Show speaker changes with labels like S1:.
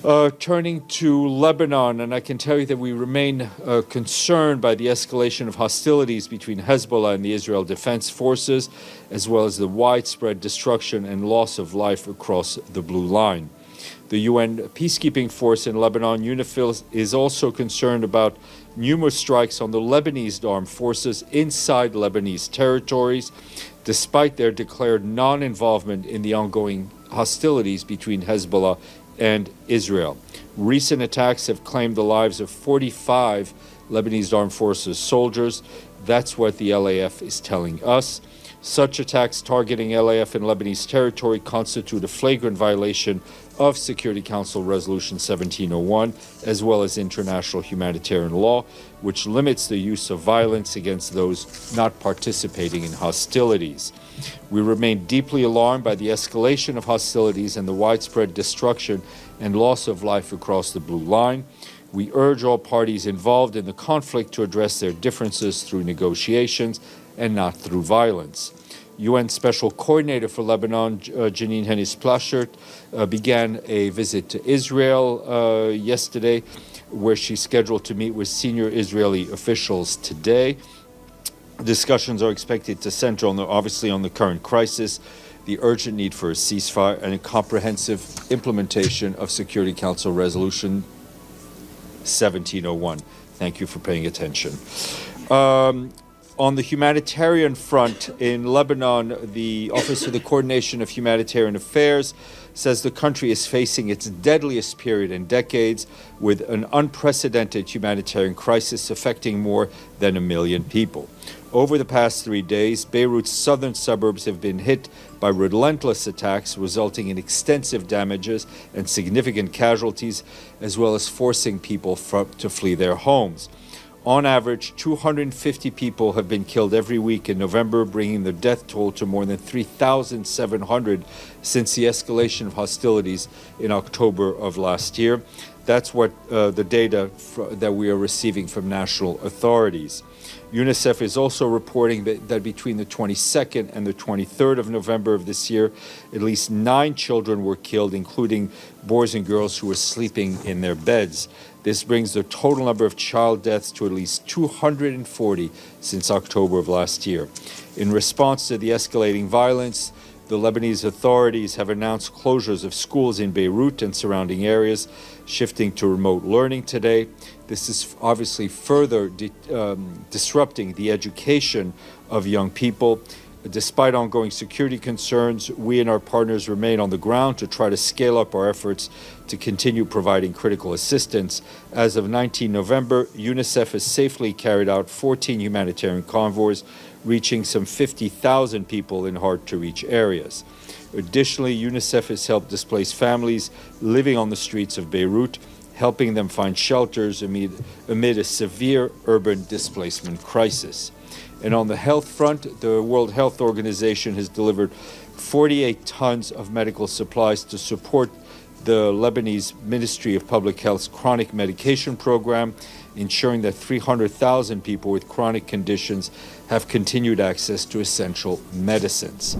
S1: Turning to Lebanon, and I can tell you that we remain concerned by the escalation of hostilities between Hezbollah and the Israel Defense Forces, as well as the widespread destruction and loss of life across the Blue Line. The UN peacekeeping force in Lebanon, UNIFIL, is also concerned about numerous strikes on the Lebanese armed forces inside Lebanese territories, despite their declared non-involvement in the ongoing hostilities between Hezbollah and Israel. Recent attacks have claimed the lives of 45 Lebanese armed forces soldiers. That's what the LAF is telling us. Such attacks targeting LAF in Lebanese territory constitute a flagrant violation of Security Council Resolution 1701, as well as international humanitarian law, which limits the use of violence against those not participating in hostilities. We remain deeply alarmed by the escalation of hostilities and the widespread destruction and loss of life across the Blue Line. We urge all parties involved in the conflict to address their differences through negotiations and not through violence. UN Special Coordinator for Lebanon, Janine Hennis-Plasschaert, began a visit to Israel yesterday, where she's scheduled to meet with senior Israeli officials today. Discussions are expected to center obviously on the current crisis, the urgent need for a ceasefire, and a comprehensive implementation of Security Council Resolution 1701. Thank you for paying attention. On the humanitarian front in Lebanon, the Office of the Coordination of Humanitarian Affairs says the country is facing its deadliest period in decades, with an unprecedented humanitarian crisis affecting more than 1 million people. Over the past 3 days, Beirut's southern suburbs have been hit by relentless attacks, resulting in extensive damages and significant casualties, as well as forcing people to flee their homes. On average, 250 people have been killed every week in November, bringing the death toll to more than 3,700 since the escalation of hostilities in October of last year. That's what the data that we are receiving from national authorities. UNICEF is also reporting that between the 22nd and the 23rd of November of this year, at least 9 children were killed, including boys and girls who were sleeping in their beds. This brings the total number of child deaths to at least 240 since October of last year. In response to the escalating violence, the Lebanese authorities have announced closures of schools in Beirut and surrounding areas, shifting to remote learning today. This is obviously further disrupting the education of young people. Despite ongoing security concerns, we and our partners remain on the ground to try to scale up our efforts to continue providing critical assistance. As of 19 November, UNICEF has safely carried out 14 humanitarian convoys, reaching some 50,000 people in hard-to-reach areas. Additionally, UNICEF has helped displaced families living on the streets of Beirut, helping them find shelters amid a severe urban displacement crisis. And on the health front, the World Health Organization has delivered 48 tons of medical supplies to support the Lebanese Ministry of Public Health's chronic medication program, ensuring that 300,000 people with chronic conditions have continued access to essential medicines.